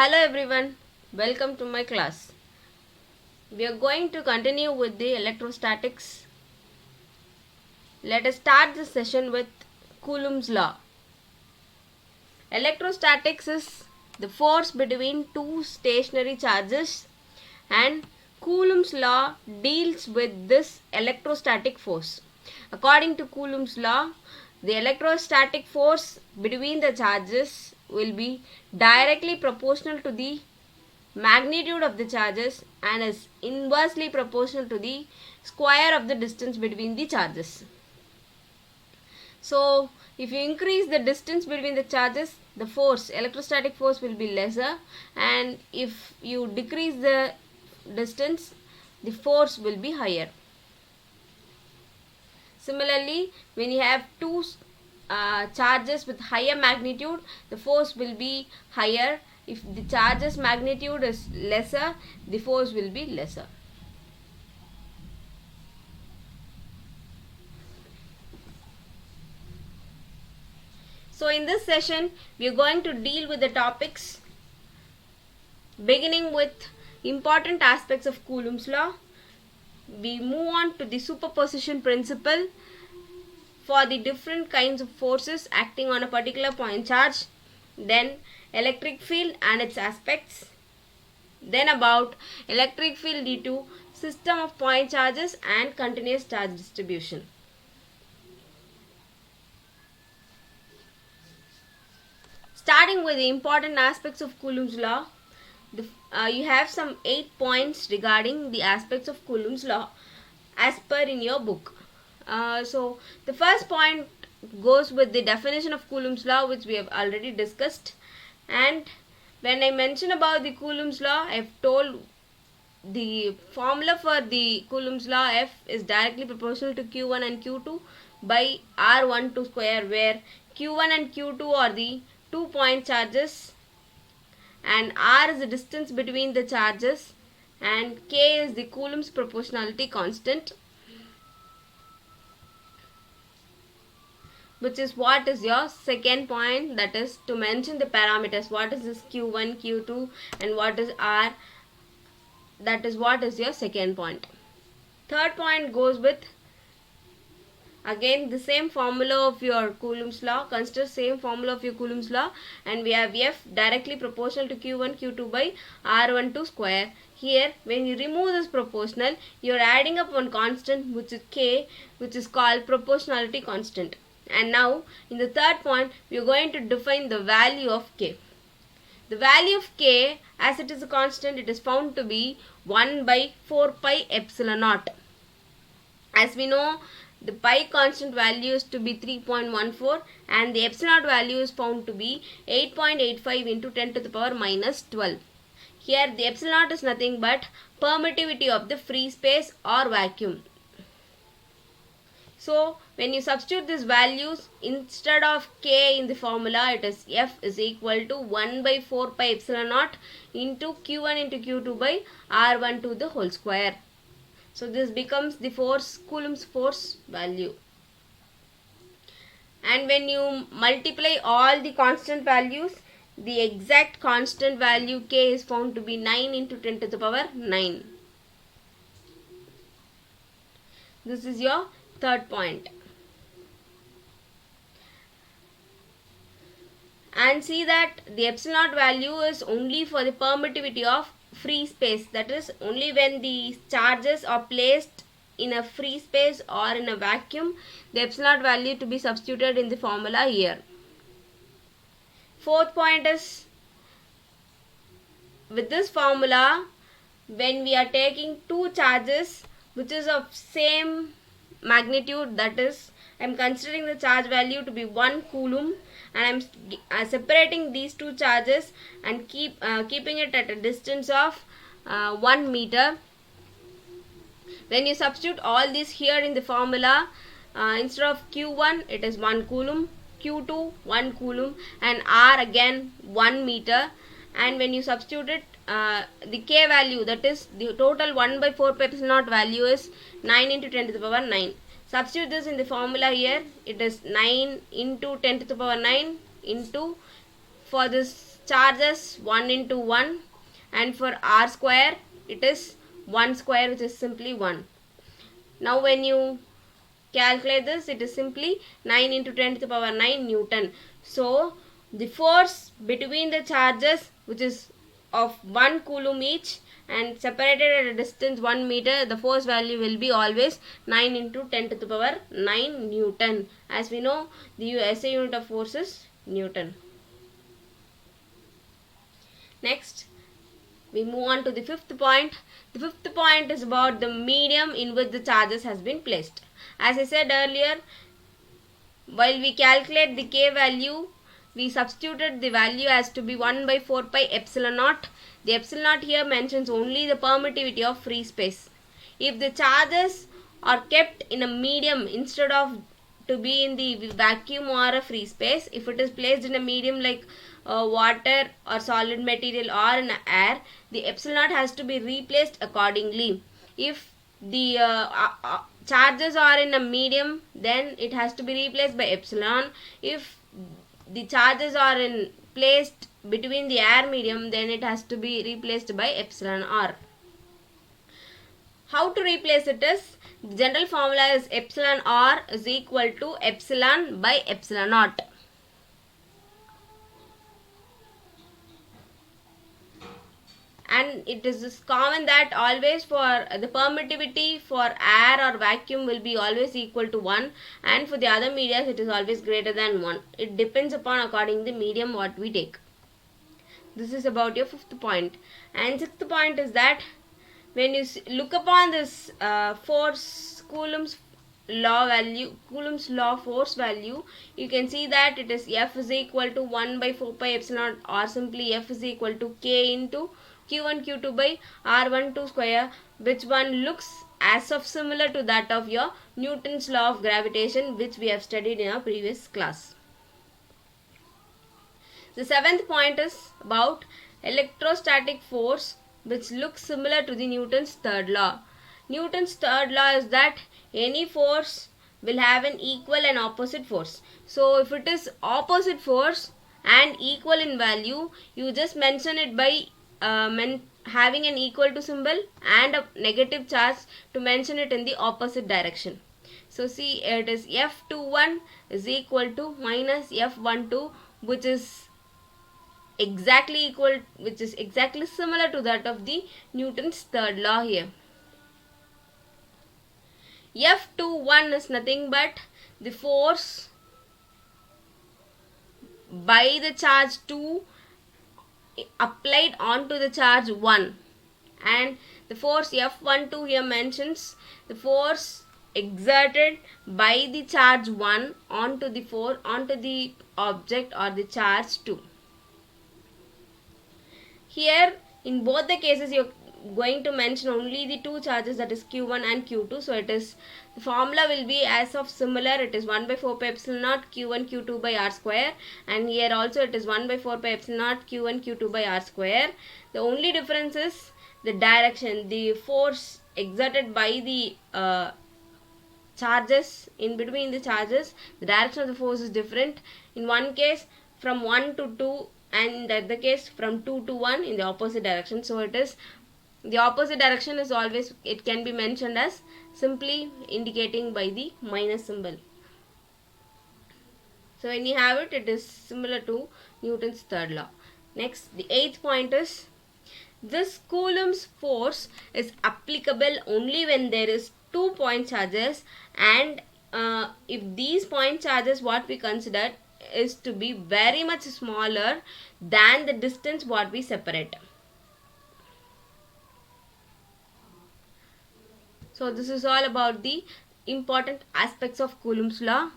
Hello everyone, welcome to my class. We are going to continue with the electrostatics. Let us start this session with Coulomb's law. Electrostatics is the force between two stationary charges, and Coulomb's law deals with this electrostatic force. According to Coulomb's law, the electrostatic force between the charges will be directly proportional to the magnitude of the charges and is inversely proportional to the square of the distance between the charges. So if you increase the distance between the charges, the force, electrostatic force will be lesser, and if you decrease the distance, the force will be higher. Similarly, when you have two charges with higher magnitude, the force will be higher. If the charge's magnitude is lesser, the force will be lesser. So in this session, we are going to deal with the topics beginning with important aspects of Coulomb's law. We move on to the superposition principle for the different kinds of forces acting on a particular point charge, then electric field and its aspects, then about electric field due to system of point charges and continuous charge distribution. Starting with the important aspects of Coulomb's law, you have some 8 points regarding the aspects of Coulomb's law as per in your book. So the first point goes with the definition of Coulomb's law, which we have already discussed. And when I mention about the Coulomb's law, I have told the formula for the Coulomb's law, F is directly proportional to Q1 and Q2 by R12 square, where Q1 and Q2 are the 2-point charges and R is the distance between the charges and K is the Coulomb's proportionality constant, which is what is your second point, that is to mention the parameters. What is this Q1, Q2 and what is R? That is what is your second point. Third point goes with again the same formula of your Coulomb's law. Consider same formula of your Coulomb's law, and we have F directly proportional to Q1 Q2 by R12 square. Here when you remove this proportional, you are adding up one constant which is K, which is called proportionality constant. And now in the third point, we are going to define the value of K. The value of K, as it is a constant, it is found to be 1 by 4 pi epsilon naught. As we know, the pi constant value is to be 3.14 and the epsilon naught value is found to be 8.85 into 10 to the power minus 12. Here the epsilon naught is nothing but permittivity of the free space or vacuum. So when you substitute these values, instead of K in the formula, it is F is equal to 1 by 4 pi epsilon naught into Q1 into Q2 by R1 to the whole square. So this becomes the force, Coulomb's force value. And when you multiply all the constant values, the exact constant value K is found to be 9 into 10 to the power 9. This is your third point. And see that the epsilon naught value is only for the permittivity of free space, that is only when the charges are placed in a free space or in a vacuum, the epsilon naught value to be substituted in the formula here. Fourth point is, with this formula, when we are taking two charges which is of same magnitude, that is I am considering the charge value to be 1 coulomb and I am separating these two charges and keeping it at a distance of 1 meter. When you substitute all these here in the formula, instead of Q1 it is 1 coulomb, Q2 1 coulomb and R again 1 meter, and when you substitute it, the K value, that is the total 1 by 4 pi epsilon naught value is 9 into 10 to the power 9. Substitute this in the formula here, it is 9 into 10 to the power 9 into, for this charges 1 into 1, and for r square it is 1 square, which is simply 1. Now when you calculate this, it is simply 9 into 10 to the power 9 Newton. So the force between the charges, which is of 1 coulomb each and separated at a distance 1 meter, the force value will be always 9 into 10 to the power 9 Newton. As we know, the SI unit of force is Newton. Next, we move on to the fifth point. The fifth point is about the medium in which the charges has been placed. As I said earlier, while we calculate the K value, we substituted the value as to be 1 by 4 pi epsilon naught. The epsilon naught here mentions only the permittivity of free space. If the charges are kept in a medium instead of to be in the vacuum or a free space, if it is placed in a medium like water or solid material or in air, the epsilon naught has to be replaced accordingly. If the charges are in a medium, then it has to be replaced by epsilon. If the charges are placed between the air medium, then it has to be replaced by epsilon r. How to replace it is, the general formula is epsilon r is equal to epsilon by epsilon naught. And it is common that always for the permittivity for air or vacuum will be always equal to 1, and for the other media it is always greater than 1. It depends upon according the medium what we take. This is about your fifth point. And sixth point is that when you look upon this force Coulomb's law force value, you can see that it is F is equal to 1 by 4 pi epsilon, or simply F is equal to K into Q1 Q2 by R12 square, which one looks as of similar to that of your Newton's law of gravitation, which we have studied in our previous class. The seventh point is about electrostatic force, which looks similar to the Newton's third law. Newton's third law is that any force will have an equal and opposite force. So if it is opposite force and equal in value, you just mention it by having an equal to symbol and a negative charge to mention it in the opposite direction. So see, it is F21 is equal to minus F12, which is exactly similar to that of the Newton's third law here. F21 is nothing but the force by the charge 2 applied onto the charge 1, and the force F12 here mentions the force exerted by the charge 1 onto the object or the charge 2. Here in both the cases you are going to mention only the two charges, that is Q1 and Q2. So it is, the formula will be as of similar. It is 1 by 4 pi epsilon naught Q1 Q2 by R square, and here also it is 1 by 4 pi epsilon naught Q1 Q2 by R square. The only difference is the direction, the force exerted by the charges, in between the charges, the direction of the force is different. In one case from 1 to 2, and in the other case from 2 to 1 in the opposite direction. So it is, the opposite direction is always, it can be mentioned as simply indicating by the minus symbol. So when you have it, it is similar to Newton's third law. Next, the eighth point is, this Coulomb's force is applicable only when there is 2 point charges, and if these point charges what we consider is to be very much smaller than the distance what we separate. So this is all about the important aspects of Coulomb's law.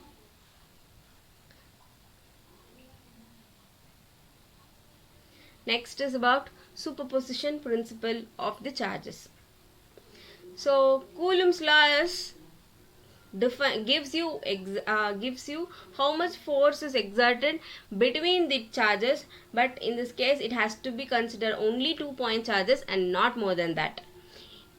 Next is about superposition principle of the charges. So Coulomb's law is gives you how much force is exerted between the charges, but in this case it has to be considered only 2 point charges and not more than that.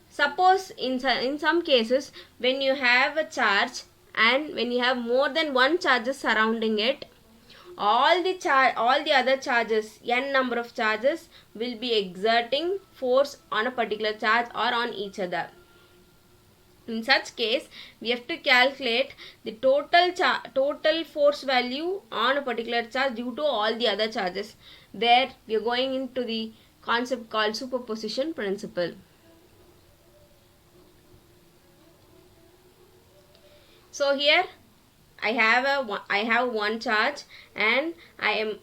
Suppose in some cases, when you have a charge and when you have more than one charges surrounding it, all the other charges, n number of charges, will be exerting force on a particular charge or on each other. In such case, we have to calculate the total force value on a particular charge due to all the other charges. There we are going into the concept called superposition principle. So here I have one charge, and I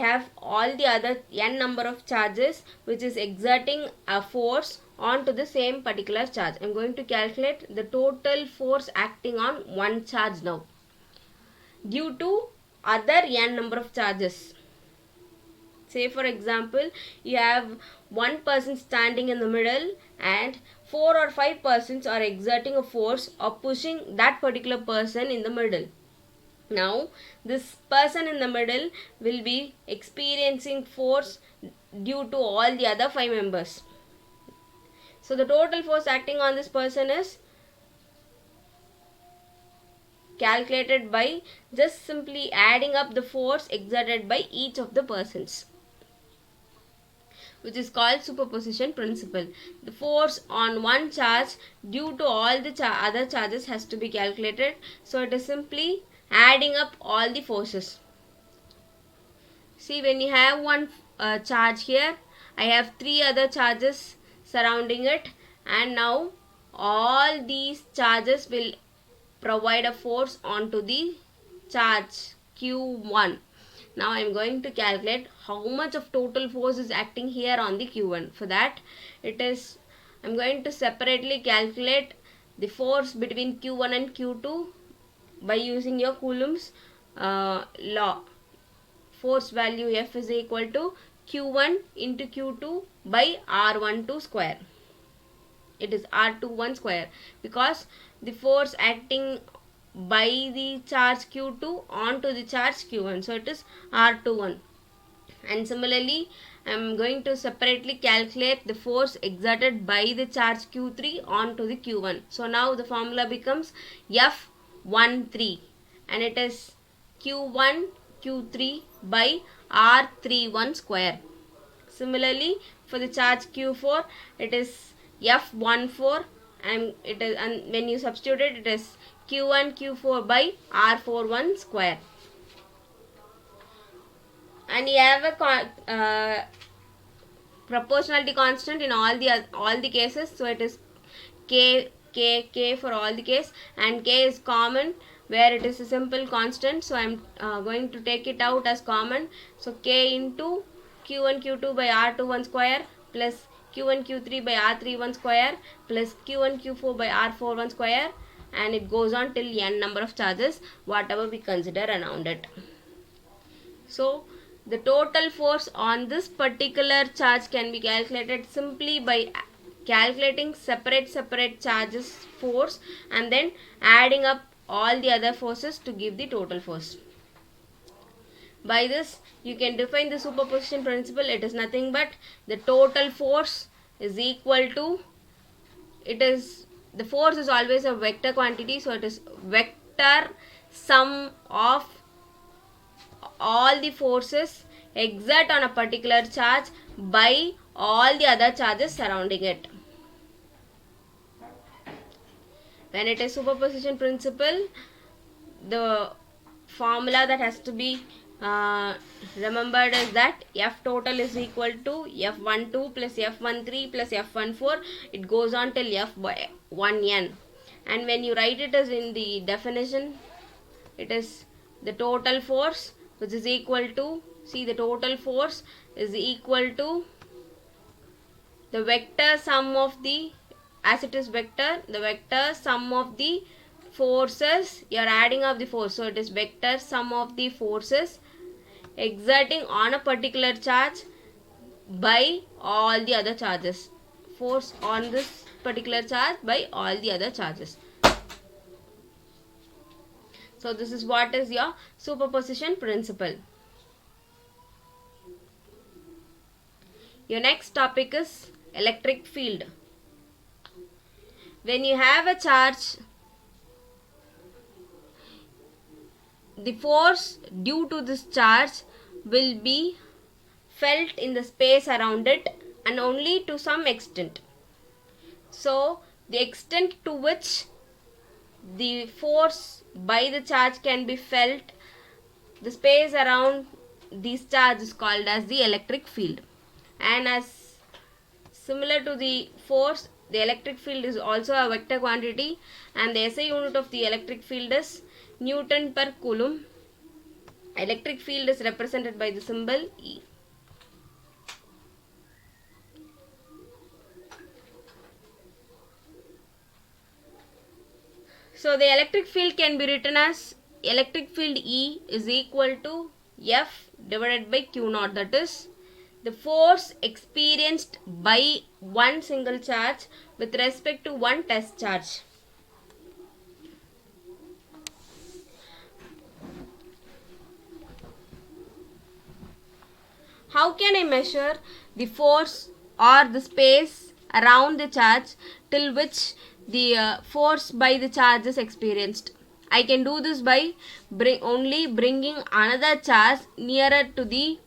have all the other n number of charges which is exerting a force onto the same particular charge. I am going to calculate the total force acting on one charge now due to other n number of charges. Say for example, you have one person standing in the middle and 4 or 5 persons are exerting a force or pushing that particular person in the middle. Now, this person in the middle will be experiencing force due to all the other 5 members. So, the total force acting on this person is calculated by just simply adding up the force exerted by each of the persons, which is called superposition principle. The force on one charge due to all the other charges has to be calculated. So, it is simply adding up all the forces. See, when you have one charge here, I have 3 other charges surrounding it, and now all these charges will provide a force onto the charge Q1. Now I am going to calculate how much of total force is acting here on the Q1. For that, I am going to separately calculate the force between Q1 and Q2 by using your Coulomb's law. Force value F is equal to Q1 into Q2 by R12 square. It is R21 square because the force acting by the charge Q2 onto the charge Q1. So, it is R21. And similarly, I am going to separately calculate the force exerted by the charge Q3 onto the Q1. So, now the formula becomes F13, and it is Q1 Q3 by R31 square. Similarly, for the charge Q4, it is F14, and when you substitute it is Q1 Q4 by R41 square. And you have a proportionality constant in all the cases. So it is K for all the case, and K is common where it is a simple constant. So I am going to take it out as common. So K into Q1 Q2 by R21 square plus Q1 Q3 by R31 square plus Q1 Q4 by R41 square, and it goes on till n number of charges, whatever we consider around it. So the total force on this particular charge can be calculated simply by calculating separate charges force and then adding up all the other forces to give the total force. By this, you can define the superposition principle. It is nothing but the total force is equal to, the force is always a vector quantity, so it is vector sum of all the forces exert on a particular charge by all the other charges surrounding it. When it is superposition principle, the formula that has to be remembered is that F total is equal to F12 plus F13 plus F14. It goes on till F by 1n, and when you write it as in the definition, it is the total force which is equal to, see, the total force is equal to the vector sum of the, as it is vector, the vector sum of the forces, you are adding up the force, so it is vector sum of the forces exerting on a particular charge by all the other charges, force on this particular charge by all the other charges. So this is what is your superposition principle. Your next topic is electric field. When you have a charge, the force due to this charge will be felt in the space around it and only to some extent. So the extent to which the force by the charge can be felt, the space around this charge is called as the electric field. And as similar to the force, the electric field is also a vector quantity, and the SI unit of the electric field is Newton per Coulomb. Electric field is represented by the symbol E. So the electric field can be written as electric field E is equal to F divided by Q naught, that is the force experienced by one single charge with respect to one test charge. How can I measure the force or the space around the charge till which the force by the charge is experienced? I can do this by only bringing another charge nearer to the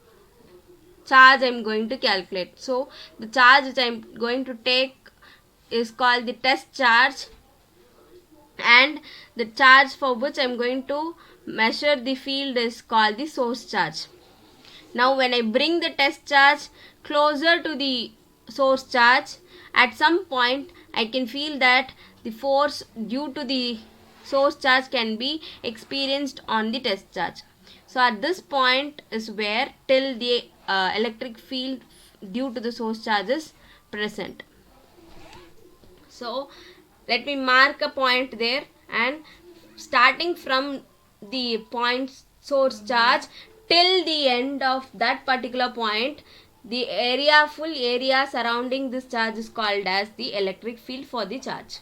charge I am going to calculate. So the charge which I am going to take is called the test charge, and the charge for which I am going to measure the field is called the source charge. Now when I bring the test charge closer to the source charge, at some point I can feel that the force due to the source charge can be experienced on the test charge. So at this point is where till the electric field due to the source charge is present. So let me mark a point there, and starting from the point source charge till the end of that particular point, the full area surrounding this charge is called as the electric field for the charge.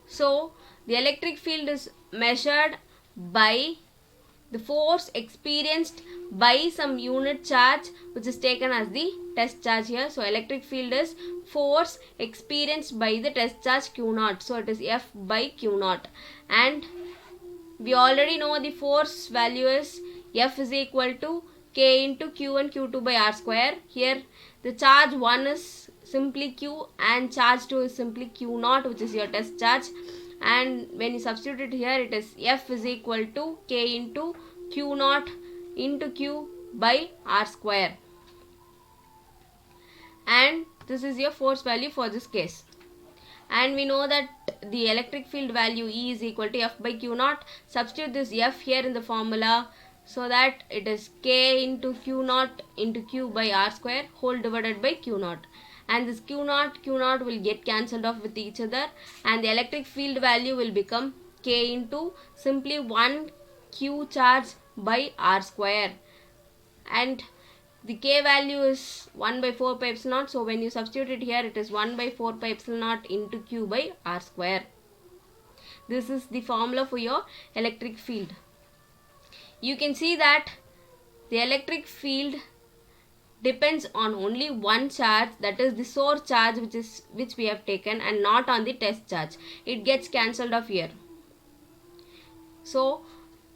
So the electric field is measured by the force experienced by some unit charge which is taken as the test charge here. So electric field is force experienced by the test charge Q naught. So it is F by Q naught, and we already know the force value is F is equal to K into Q1 Q2 by R square. Here the charge 1 is simply Q and charge 2 is simply Q naught, which is your test charge. And when you substitute it here, it is F is equal to K into Q naught into Q by R square. And this is your force value for this case. And we know that the electric field value E is equal to F by Q naught. Substitute this F here in the formula, so that it is K into Q naught into Q by R square whole divided by Q naught. And this Q naught will get cancelled off with each other, and the electric field value will become K into simply 1 Q charge by R square. And the K value is 1 by 4 pi epsilon naught. So when you substitute it here, it is 1 by 4 pi epsilon naught into Q by R square. This is the formula for your electric field. You can see that the electric field depends on only one charge, that is the source charge which we have taken, and not on the test charge. It gets cancelled off here. So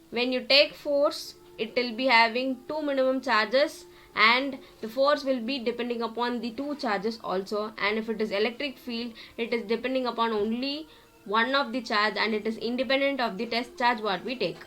when you take force, it will be having two minimum charges, and the force will be depending upon the two charges also. And if it is electric field, it is depending upon only one of the charge, and it is independent of the test charge what we take.